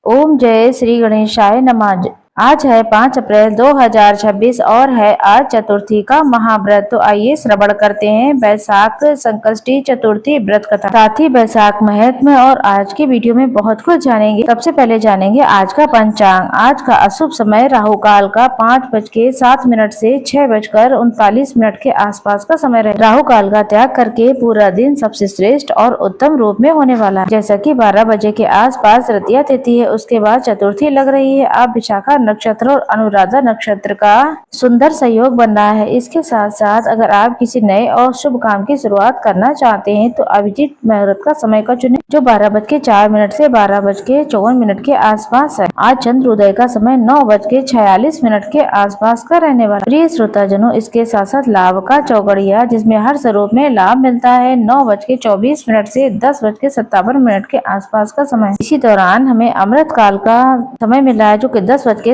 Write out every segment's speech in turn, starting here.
ओम जय श्री गणेशाय नमः। आज है 5 अप्रैल 2026 और है आज चतुर्थी का महाव्रत। तो आइए श्रवण करते हैं वैशाख संकष्टी चतुर्थी व्रत कथा, साथ ही वैशाख महत्म और आज की वीडियो में बहुत कुछ जानेंगे। सबसे पहले जानेंगे आज का पंचांग। आज का अशुभ समय राहु काल का 5:07 से 6:39 के आसपास का समय रहे। राहु काल का त्याग करके पूरा दिन सबसे श्रेष्ठ और उत्तम रूप में होने वाला है। जैसा कि 12 बजे के आसपास तृतीया तिथि है, उसके बाद चतुर्थी लग रही है। आप विशाखा नक्षत्र और अनुराधा नक्षत्र का सुंदर सहयोग बन रहा है। इसके साथ साथ अगर आप किसी नए और शुभ काम की शुरुआत करना चाहते हैं तो अभिजीत मुहूर्त का समय का चुनें, जो 12:04 से 12:54 के आसपास है। आज चंद्र उदय का समय 9:46 के आसपास का रहने वाला। प्रिय श्रोताजनों, इसके साथ साथ लाभ का चौगड़िया जिसमें हर स्वरूप में लाभ मिलता है 9:24 से 10:57 के आसपास का समय। इसी दौरान हमें अमृत काल का समय मिला है, जो कि 10:57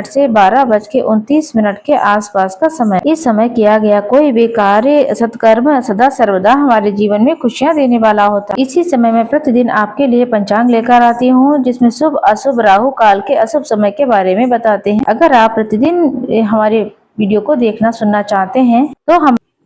से 12:29 के आसपास का समय। इस समय किया गया कोई भी कार्य सत्कर्म सदा सर्वदा हमारे जीवन में खुशियां देने वाला होता है। इसी समय में प्रतिदिन आपके लिए पंचांग लेकर आती हूँ, जिसमें शुभ अशुभ राहु काल के अशुभ समय के बारे में बताते हैं। अगर आप प्रतिदिन हमारे वीडियो को देखना सुनना चाहते हैं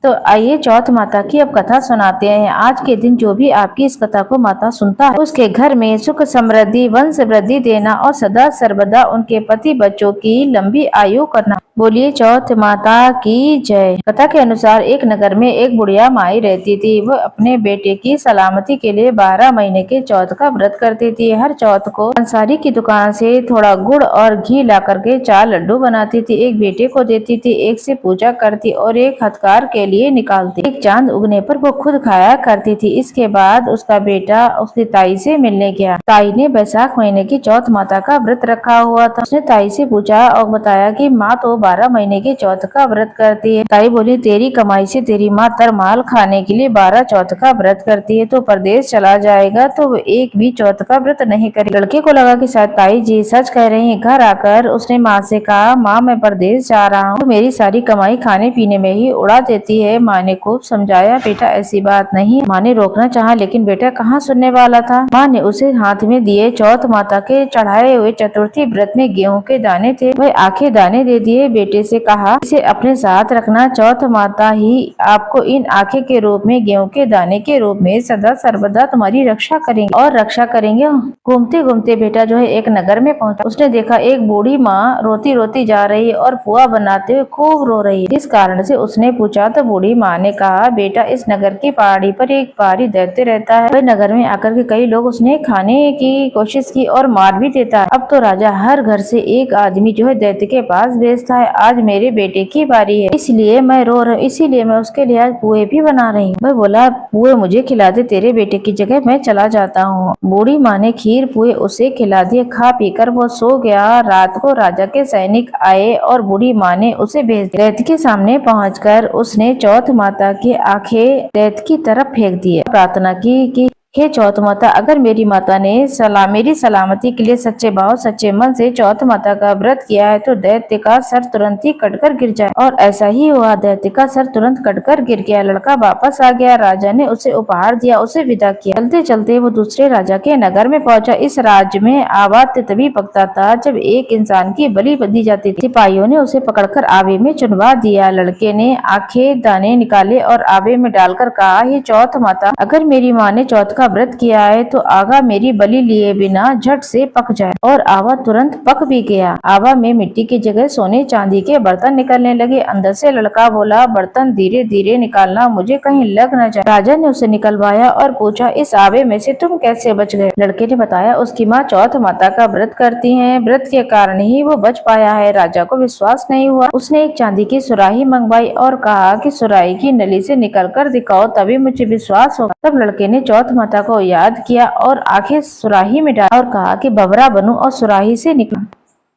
तो आइए चौथ माता की अब कथा सुनाते हैं। आज के दिन जो भी आपकी इस कथा को माता सुनता है, उसके घर में सुख समृद्धि वंश वृद्धि देना और सदा सर्वदा उनके पति बच्चों की लंबी आयु करना। बोलिए चौथ माता की जय। कथा के अनुसार एक नगर में एक बुढ़िया माई रहती थी। वह अपने बेटे की सलामती के लिए 12 महीने के चौथ का व्रत करती थी। हर चौथ को पंसारी की दुकान से थोड़ा गुड़ और घी ला करके 4 लड्डू बनाती थी। एक बेटे को देती थी, एक से पूजा करती और एक हथकार के लिए निकालती। एक चांद उगने पर वो खुद खाया करती थी। इसके बाद उसका बेटा उसकी ताई से मिलने गया। ताई ने वैशाख महीने की चौथ माता का व्रत रखा हुआ था। उसने ताई से पूछा और बताया कि माँ तो 12 महीने की चौथ का व्रत करती है। ताई बोली, तेरी कमाई से तेरी माँ तरमाल खाने के लिए 12 चौथ का व्रत करती है, तो परदेश चला जाएगा तो वो एक भी चौथ का व्रत नहीं करेगी। लड़के को लगा कि शायद ताई जी सच कह रही है। घर आकर उसने माँ से कहा, माँ मैं परदेश जा रहा हूँ, तो मेरी सारी कमाई खाने पीने में ही उड़ा देती है। माँ ने खूब समझाया, बेटा ऐसी बात नहीं। माँ ने रोकना चाहा, लेकिन बेटा कहाँ सुनने वाला था। माँ ने उसे हाथ में दिए चौथ माता के चढ़ाए हुए चतुर्थी व्रत में गेहूं के दाने थे, वह आखे दाने दे दिए। बेटे से कहा, इसे अपने साथ रखना, चौथ माता ही आपको इन आखे के रूप में गेहूं के दाने के रूप में सदा सर्वदा तुम्हारी रक्षा करेंगे। घूमते घूमते बेटा जो है एक नगर में पहुंचा। उसने देखा एक बूढ़ी माँ रोती रोती जा रही है और पुआ बनाते हुए खूब रो रही है। इस कारण से उसने पूछा तो बूढ़ी माँ ने कहा, बेटा इस नगर की पहाड़ी पर एक पहाड़ी दैत्य रहता है। वह नगर में आकर के कई लोग उसने खाने की कोशिश की और मार भी देता है। अब तो राजा हर घर से एक आदमी जो है दैत्य के पास भेजता है। आज मेरे बेटे की बारी है, इसलिए मैं रो रही हूँ, इसीलिए मैं उसके लिए आज पुए भी बना रही हूँ। वह बोला, पुए मुझे खिला दे, तेरे बेटे की जगह मैं चला जाता हूँ। बूढ़ी माँ ने खीर पुए उसे खिला दिए। खा पीकर वो सो गया। रात को राजा के सैनिक आए और बूढ़ी माँ ने उसे भेज दिया। दैत्य के सामने पहुंचकर उसने चौथ माता के आंखें दैत्य की तरफ फेंक दिए। प्रार्थना की कि हे चौथ माता, अगर मेरी माता ने मेरी सलामती के लिए सच्चे भाव सच्चे मन से चौथ माता का व्रत किया है तो दैत्य का सर तुरंत ही कटकर गिर जाए। और ऐसा ही हुआ, दैत्य का सर तुरंत कटकर गिर गया। लड़का वापस आ गया। राजा ने उसे उपहार दिया, उसे विदा किया। चलते चलते वो दूसरे राजा के नगर में पहुंचा। इस राज्य में आवाज तभी पकता था जब एक इंसान की बलि दी जाती थी। सिपाहियों ने उसे पकड़कर आवे में चुनवा दिया। लड़के ने आंखें दाने निकाले और आवे में डालकर कहा, हे चौथ माता, अगर मेरी माँ ने चौथ का व्रत किया है तो आगा मेरी बलि लिए बिना झट से पक जाए। और आवा तुरंत पक भी गया। आवा में मिट्टी की जगह सोने चांदी के बर्तन निकलने लगे। अंदर से लड़का बोला, बर्तन धीरे धीरे निकालना, मुझे कहीं लग न जाए। राजा ने उसे निकलवाया और पूछा, इस आवे में से तुम कैसे बच गए? लड़के ने बताया, उसकी माँ चौथ माता का व्रत करती है, व्रत के कारण ही वो बच पाया है। राजा को विश्वास नहीं हुआ। उसने एक चांदी की सुराही मंगवाई और कहा कि सुराही की नली से निकल कर दिखाओ, तभी मुझे विश्वास होगा। तब लड़के ने चौथ माता को याद किया और आंखें सुराही में डाली और कहा कि बबरा बनूं और सुराही से निकला।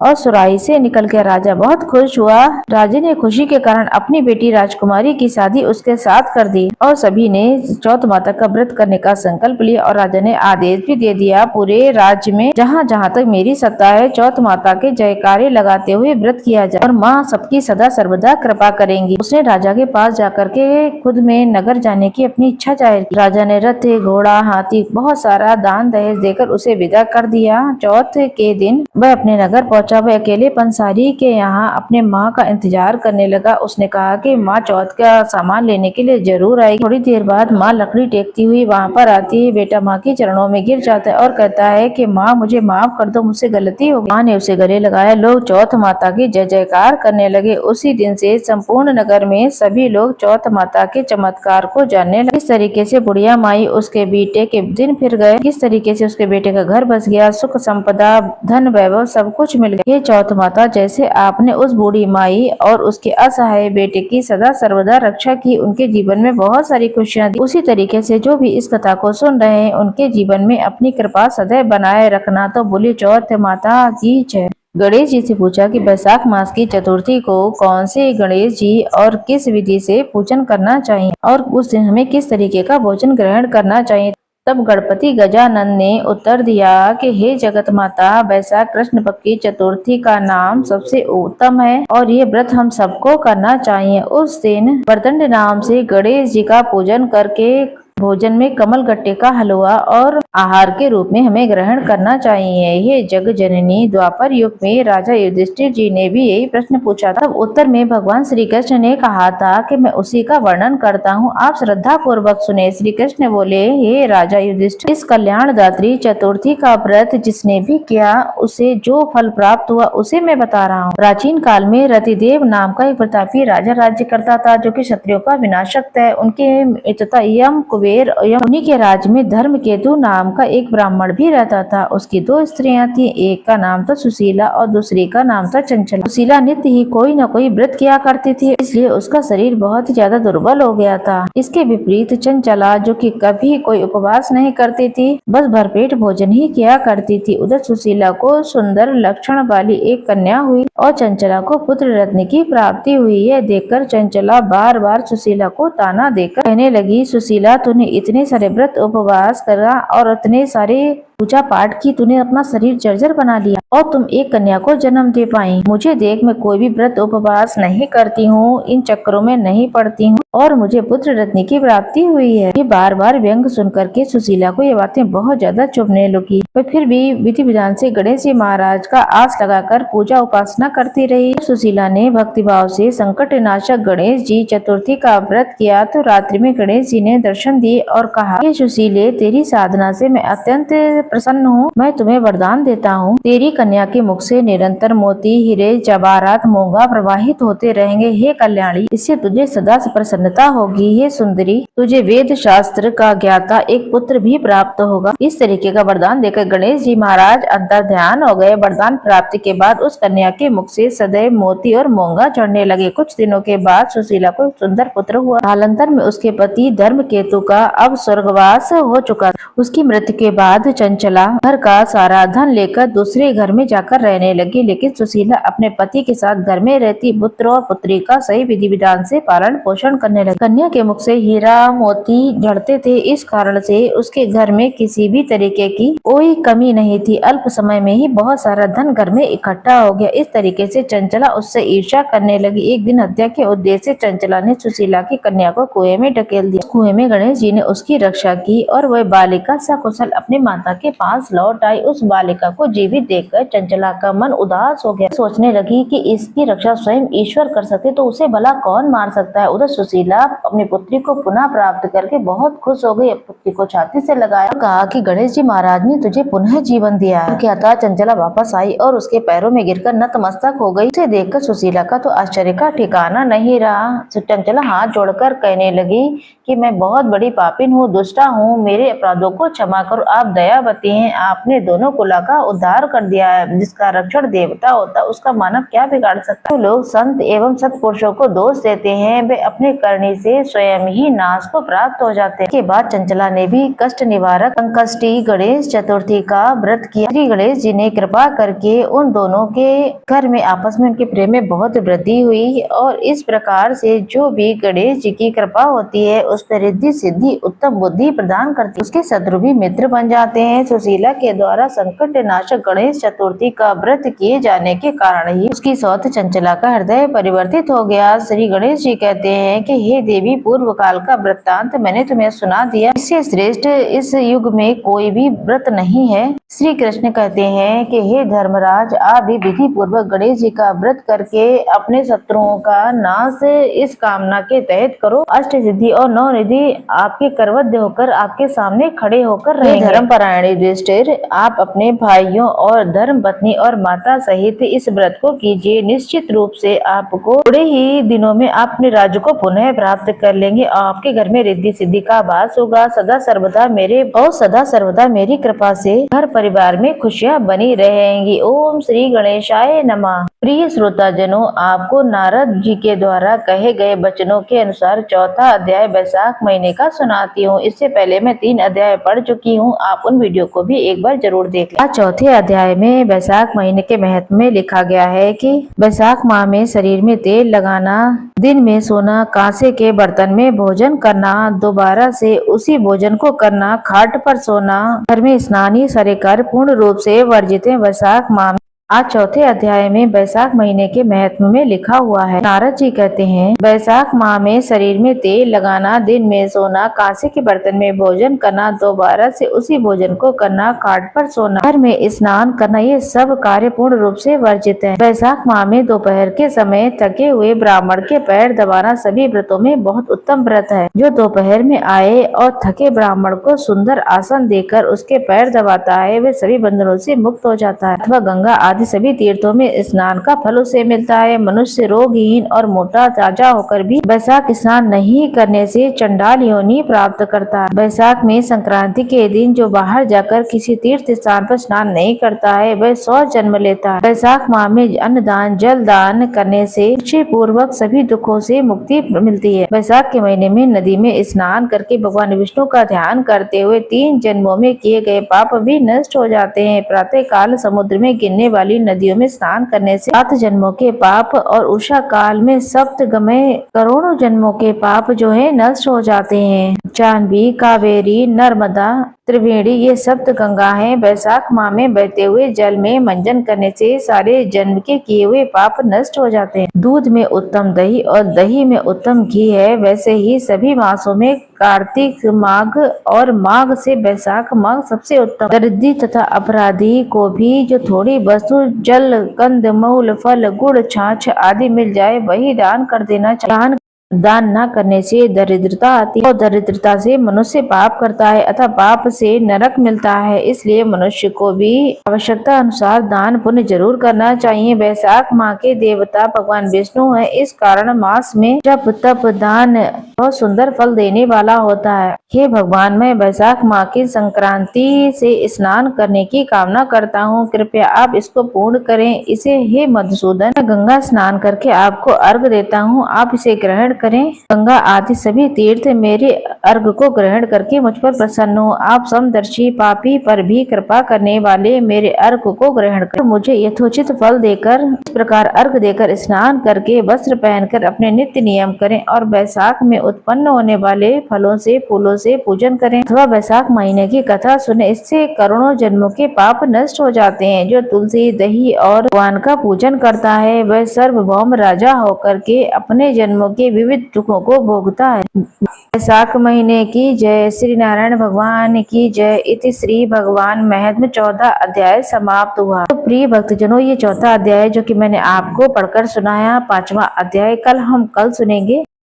और सुराही से निकल के राजा बहुत खुश हुआ। राजा ने खुशी के कारण अपनी बेटी राजकुमारी की शादी उसके साथ कर दी और सभी ने चौथ माता का व्रत करने का संकल्प लिया। और राजा ने आदेश भी दे दिया, पूरे राज्य में जहाँ जहाँ तक मेरी सत्ता है चौथ माता के जयकारे लगाते हुए व्रत किया जाए और माँ सबकी सदा सर्वदा कृपा करेंगी। उसने राजा के पास जाकर के खुद में नगर जाने की अपनी इच्छा जाहिर की। राजा ने रथ, घोड़ा, हाथी बहुत सारा दान दहेज देकर उसे विदा कर दिया। चौथ के दिन वह अपने नगर पहुंचा। वह अकेले पंसारी के यहाँ अपने माँ का इंतजार करने लगा। उसने कहा कि माँ चौथ का सामान लेने के लिए जरूर आएगी। थोड़ी देर बाद माँ लकड़ी टेकती हुई वहाँ पर आती है। बेटा माँ के चरणों में गिर जाता है और कहता है कि माँ मुझे माफ कर दो, मुझसे गलती हो गई। माँ ने उसे गले लगाया। लोग चौथ माता की जय जयकार करने लगे। उसी दिन से संपूर्ण नगर में सभी लोग चौथ माता के चमत्कार को जानने लगे। इस तरीके से बुढ़िया माई उसके बेटे के दिन फिर गए। किस तरीके से उसके बेटे का घर बस गया, सुख संपदा, धन वैभव सब कुछ मिल गया। ये चौथ माता जैसे आपने उस बूढ़ी माई और उसके असहाय बेटे की सदा सर्वदा रक्षा की, उनके जीवन में बहुत सारी खुशियां दी, उसी तरीके से जो भी इस कथा को सुन रहे हैं उनके जीवन में अपनी कृपा सदैव बनाए रखना। तो बोली चौथ माता की जय। गणेश जी से पूछा कि वैशाख मास की चतुर्थी को कौन से गणेश जी और किस विधि से पूजन करना चाहिए और उस दिन हमें किस तरीके का भोजन ग्रहण करना चाहिए। तब गणपति गजानन ने उत्तर दिया कि हे जगत माता, वैशाख कृष्ण पक्ष की चतुर्थी का नाम सबसे उत्तम है और ये व्रत हम सबको करना चाहिए। उस दिन वरदंड नाम से गणेश जी का पूजन करके भोजन में कमल गट्टे का हलवा और आहार के रूप में हमें ग्रहण करना चाहिए। ये जग जननी द्वापर युग में राजा युधिष्ठिर जी ने भी यही प्रश्न पूछा था। तब उत्तर में भगवान श्री कृष्ण ने कहा था कि मैं उसी का वर्णन करता हूँ, आप श्रद्धा पूर्वक सुने। श्री कृष्ण बोले, हे राजा युधिष्ठिर, इस कल्याणदात्री चतुर्थी का व्रत जिसने भी किया उसे जो फल प्राप्त हुआ उसे मैं बता रहा हूँ। प्राचीन काल में रतिदेव नाम का एक प्रतापी राजा राज्य करता था जो कि क्षत्रियों का विनाशक था। उनके तथा यम कुबेर उन्हीं के राज्य में धर्म केतु नाम का एक ब्राह्मण भी रहता था। उसकी दो स्त्रियां थी, एक का नाम था सुशीला और दूसरी का नाम था चंचला। सुशीला नित्य ही कोई न कोई व्रत किया करती थी, इसलिए उसका शरीर बहुत ही ज्यादा दुर्बल हो गया था। इसके विपरीत चंचला, जो कि कभी कोई उपवास नहीं करती थी, बस भरपेट भोजन ही किया करती थी। उधर सुशीला को सुंदर लक्षण वाली एक कन्या हुई और चंचला को पुत्र रत्न की प्राप्ति हुई। यह देखकर चंचला बार बार सुशीला को ताना देकर कहने लगी, सुशीला तूने इतने सारे व्रत उपवास करा और इतने सारे पूजा पाठ की, तूने अपना शरीर जर्जर बना लिया और तुम एक कन्या को जन्म दे पाई। मुझे देख, मैं कोई भी व्रत उपवास नहीं करती हूँ, इन चक्करों में नहीं पड़ती हूँ और मुझे पुत्र रत्न की प्राप्ति हुई है। ये बार बार व्यंग सुन करके सुशीला को ये बातें बहुत ज्यादा चुभने लगी। पर फिर भी विधि विधान से गणेश जी महाराज का आस लगाकर पूजा उपासना करती रही। सुशीला ने भक्तिभाव से संकट नाशक गणेश जी चतुर्थी का व्रत किया तो रात्रि में गणेश जी ने दर्शन दिए और कहा, हे सुशीले, तेरी साधना से मैं अत्यंत प्रसन्न हूँ। मैं तुम्हें वरदान देता हूँ, तेरी कन्या के मुख से निरंतर मोती, हीरे, जवाहरात, मूंगा प्रवाहित होते रहेंगे। हे कल्याणी, इससे तुझे सदा प्रसन्नता होगी। हे सुंदरी, तुझे वेद शास्त्र का ज्ञाता एक पुत्र भी प्राप्त होगा। इस तरीके का वरदान देकर गणेश जी महाराज अंतर ध्यान हो गए। वरदान प्राप्ति के बाद उस कन्या के मुख से सदैव मोती और मूंगा झड़ने लगे। कुछ दिनों के बाद सुशीला को सुंदर पुत्र हुआ। कालांतर में उसके पति धर्म केतु का अब स्वर्गवास हो चुका। उसकी मृत्यु के बाद चंचला घर का सारा धन लेकर दूसरे घर में जाकर रहने लगी, लेकिन सुशीला अपने पति के साथ घर में रहती पुत्र और पुत्री का सही विधि विधान से पालन पोषण करने लगी। कन्या के मुख से हीरा मोती झड़ते थे, इस कारण से उसके घर में किसी भी तरीके की कोई कमी नहीं थी। अल्प समय में ही बहुत सारा धन घर में इकट्ठा हो गया। इस तरीके से चंचला उससे ईर्ष्या करने लगी। एक दिन हत्या के उद्देश्य से चंचला ने सुशीला की कन्या को कुएं में ढकेल दिया। कुएं में गणेश जी ने उसकी रक्षा की और वह बालिका सकुशल अपनी माता के पास लौट आई। उस बालिका को जीवित देखकर चंचला का मन उदास हो गया। सोचने लगी कि इसकी रक्षा स्वयं ईश्वर कर सकते तो उसे भला कौन मार सकता है। उधर सुशीला अपनी पुत्री को पुनः प्राप्त करके बहुत खुश हो गई। पुत्री को छाती से लगाया और कहा कि गणेश जी महाराज ने तुझे पुनः जीवन दिया है। क्या था, चंचला वापस आई और उसके पैरों में गिरकर नतमस्तक हो गई। उसे देखकर सुशीला का तो आश्चर्य का ठिकाना नहीं रहा। चंचला हाथ जोड़कर कहने लगी कि मैं बहुत बड़ी पापिन हूँ, दुष्टा हूँ, मेरे अपराधों को क्षमा करो, आप दयावती हैं, आपने दोनों कुला का उद्धार कर दिया है। जिसका रक्षण देवता होता है उसका मानव क्या बिगाड़ सकता है। तो लोग संत एवं सत्पुरुषों को दोष देते हैं, वे अपने करनी से स्वयं ही नाश को प्राप्त हो जाते हैं। के बाद चंचला ने भी कष्ट निवारक संकष्टी गणेश चतुर्थी का व्रत किया। श्री गणेश जी ने कृपा करके उन दोनों के घर में आपस में उनके प्रेम में बहुत वृद्धि हुई और इस प्रकार से जो भी गणेश जी की कृपा होती है उस पर रिद्धि सिद्धि उत्तम बुद्धि प्रदान करती है, उसके शत्रु भी मित्र बन जाते हैं। सुशीला के द्वारा संकट नाशक गणेश चतुर्थी का व्रत किए जाने के कारण ही उसकी सौत चंचला का हृदय परिवर्तित हो गया। श्री गणेश जी कहते हैं कि हे देवी, पूर्व काल का वृत्तांत मैंने तुम्हें सुना दिया, इससे श्रेष्ठ इस युग में कोई भी व्रत नहीं है। श्री कृष्ण कहते हैं कि हे धर्मराज, आप भी विधि पूर्वक गणेश जी का व्रत करके अपने शत्रुओं का नाश इस कामना के तहत करो। अष्ट सिद्धि और नौ निधि आपके करवद्य होकर आपके सामने खड़े होकर रहेंगे। धर्मपरायण युधिष्ठिर, आप अपने भाइयों और धर्म पत्नी और माता सहित इस व्रत को कीजिए। निश्चित रूप से आपको थोड़े ही दिनों में आप अपने राज्य को पुनः प्राप्त कर लेंगे। आपके घर में रिद्धि सिद्धि का वास होगा। सदा सर्वदा मेरी कृपा से घर परिवार में खुशियां बनी रहेंगी। ओम श्री गणेशाय नमः। प्रिय श्रोता जनों, आपको नारद जी के द्वारा कहे गए वचनों के अनुसार चौथा अध्याय वैशाख महीने का सुनाती हूँ। इससे पहले मैं 3 अध्याय पढ़ चुकी हूँ, आप उन वीडियो को भी एक बार जरूर देख लें। चौथे अध्याय में वैशाख महीने के महत्व में लिखा गया है कि वैशाख माह में शरीर में तेल लगाना, दिन में सोना, कांसे के बर्तन में भोजन करना, दोबारा से उसी भोजन को करना, खाट पर सोना, घर में स्नान, ये सारे कार्य पूर्ण रूप से वर्जित है। वैशाख माह आज चौथे अध्याय में वैशाख महीने के महत्व में लिखा हुआ है। नारद जी कहते हैं, वैशाख माह में शरीर में तेल लगाना, दिन में सोना, कांसे के बर्तन में भोजन करना, दोबारा से उसी भोजन को करना, खाट पर सोना, घर में स्नान करना, ये सब कार्य पूर्ण रूप से वर्जित है। वैशाख माह में दोपहर के समय थके हुए ब्राह्मण के पैर दबाना सभी व्रतों में बहुत उत्तम व्रत है। जो दोपहर में आए और थके ब्राह्मण को सुंदर आसन देकर उसके पैर दबाता है, वे सभी बंधनों से मुक्त हो जाता है। अथवा गंगा आदि सभी तीर्थों में स्नान का फल उसे मिलता है। मनुष्य रोगहीन और मोटा ताजा होकर भी वैशाख स्नान नहीं करने से चंडाल योनि प्राप्त करता है। वैशाख में संक्रांति के दिन जो बाहर जाकर किसी तीर्थ स्थान पर स्नान नहीं करता है वह 100 जन्म लेता है। वैशाख माह में अन्न दान, जल दान करने से इच्छा पूर्वक सभी दुखों से मुक्ति मिलती है। वैशाख के महीने में नदी में स्नान करके भगवान विष्णु का ध्यान करते हुए 3 जन्मों में किए गए पाप भी नष्ट हो जाते हैं। प्रातः काल समुद्र में गिरने वाली नदियों में स्नान करने से 7 जन्मों के पाप और उषा काल में सप्तगमय करोड़ों जन्मों के पाप जो है नष्ट हो जाते हैं। जाह्नवी, कावेरी, नर्मदा, त्रिवेणी ये सप्त गंगा हैं। वैशाख माह में बहते हुए जल में मंजन करने से सारे जन्म के किए हुए पाप नष्ट हो जाते हैं। दूध में उत्तम दही और दही में उत्तम घी है, वैसे ही सभी मासों में कार्तिक, माघ और माघ से वैशाख माह सबसे उत्तम। दरिद्री तथा अपराधी को भी जो थोड़ी वस्तु, जल, कंद मूल, फल, गुड़, छाछ आदि मिल जाए वही दान कर देना चाहिए। दान न करने से दरिद्रता आती है और दरिद्रता से मनुष्य पाप करता है अतः पाप से नरक मिलता है। इसलिए मनुष्य को भी आवश्यकता अनुसार दान पुण्य जरूर करना चाहिए। वैशाख माह के देवता भगवान विष्णु है, इस कारण मास में जप तप दान बहुत सुंदर फल देने वाला होता है। हे भगवान, मैं वैशाख माह की संक्रांति से स्नान करने की कामना करता हूँ, कृपया आप इसको पूर्ण करें। इसे हे मधुसूदन, मैं गंगा स्नान करके आपको अर्घ देता हूँ, आप इसे ग्रहण करें। गंगा आदि सभी तीर्थ मेरे अर्घ को ग्रहण करके मुझ पर प्रसन्न हो। आप समदर्शी पापी पर भी कृपा करने वाले मेरे अर्घ को ग्रहण कर मुझे यथोचित फल देकर, इस प्रकार अर्घ देकर स्नान करके वस्त्र पहनकर अपने नित्य नियम करें और वैशाख में उत्पन्न होने वाले फलों से फूलों से पूजन करें अथवा वैशाख महीने की कथा सुने। इससे करोड़ों जन्मों के पाप नष्ट हो जाते हैं। जो तुलसी, दही और भगवान का पूजन करता है वह सर्वभौम राजा होकर के अपने जन्मों के विविध दुखों को भोगता है। वैशाख महीने की जय। श्री नारायण भगवान की जय। इति श्री भगवान महत्म 14 अध्याय समाप्त हुआ। तो प्रिय भक्तजनों, ये चौथा अध्याय जो कि मैंने आपको पढ़कर सुनाया, 5वां अध्याय कल सुनेंगे।